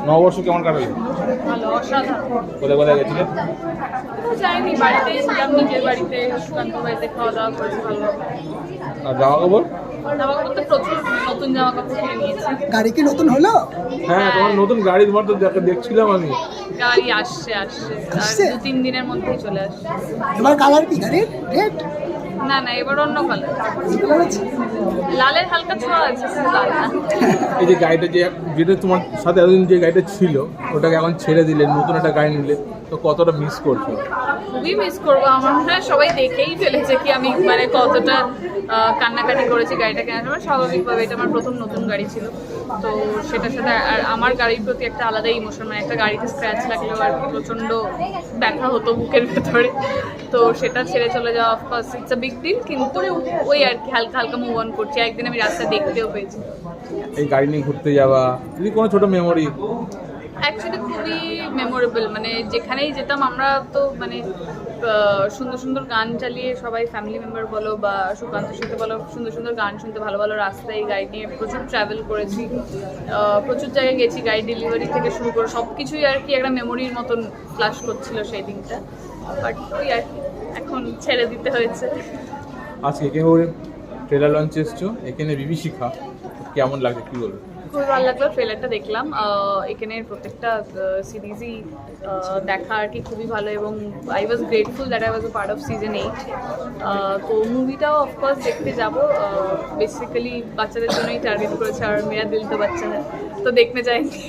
নববর্ষ কেমন কাটালে? ভালো, অসাধারণ। কোথায় কোথায় গেছিলে? কোথাও যাইনি, বাড়িতেই ছিলাম, নিজের বাড়িতে সুকান্ত বাড়িতে খাওয়া দাওয়া করেছি ভালো। আর জামা কাপড়? জামা কাপড় তো প্রচুর নতুন জামা কাপড় কিনে নিয়েছি। গাড়ি কি নতুন হলো? হ্যাঁ, তোমার নতুন গাড়ি, তোমার তো দেখছিলাম আমি। গাড়ি আসছে আর আসছে? 2-3 দিনের মধ্যেই চলে আসছে। এবার কালার কি গাড়ির? রেড? না না, এবার অন্য কালার। কালার আছে? লালের হালকা ছোঁয়া আছে, শুধু লাল না। এই যে গাড়িটা যেটা তোমার সাথে এতদিন যে গাড়িটা ছিল ওটাকে এখন ছেড়ে দিলে, নতুন একটা গাড়ি নিলে, তো কতটা মিস করছো? খুবই মিস করবো। আমার মনে হয় সবাই দেখেই ফেলেছে কি আমি মানে কতটা কান্নাকাটি করেছি গাড়িটা কেনার সময়। স্বাভাবিকভাবে এটা আমার প্রথম নতুন গাড়ি ছিল, তো সেটার সাথে আর আমার গাড়ির প্রতি একটা আলাদা ইমোশন, মানে একটা গাড়িতে স্ক্র্যাচ লাগলেও আর কি প্রচণ্ড ব্যথা হতো বুকের ভেতরে। তো সেটা ছেড়ে চলে যাওয়া of course it's a big deal, কিন্তু ওই আর কি হালকা হালকা মুভ অন করছি। একদিন আমি রাস্তায় দেখতেও পেয়েছি। এই গাড়ি নিয়ে ঘুরতে যাওয়া, যদি কোনো ছোট মেমোরি? অ্যাকচুয়ালি খুবই মেমোরেবল, মানে যেখানেই যেতাম আমরা তো মানে সুন্দর সুন্দর গান চালিয়ে সবাই ফ্যামিলি মেম্বার বলো বা সুকান্তের সাথে বলো, সুন্দর সুন্দর গান শুনতে, ভালো ভালো রাস্তায় গাড়ি নিয়ে প্রচুর ট্রাভেল করেছি, প্রচুর জায়গায় গেছি। গাড়ি ডেলিভারি থেকে শুরু করে সব কিছুই আর কি একটা মেমোরির মতন ফ্ল্যাশ করছিল সেই দিনটা। বাট ওই আর কি এখন ছেড়ে দিতে হয়েছে। আজকে এখানে ট্রেলার লঞ্চ এসছো, এখানে বিভীষিকা, কেমন লাগছে কি বলবো? খুবই ভালো লাগলো, ট্রেলারটা দেখলাম। এখানে প্রত্যেকটা সিরিজই দেখা আর কি খুবই ভালো, এবং I was grateful that I was a part off season 8। তো মুভিটাও অফকোর্স দেখতে যাব, বেসিক্যালি বাচ্চাদের জন্যই টার্গেট করেছে, আর মেরা দিল তো বাচ্চা হ্যাঁ, তো দেখতে চাইছি।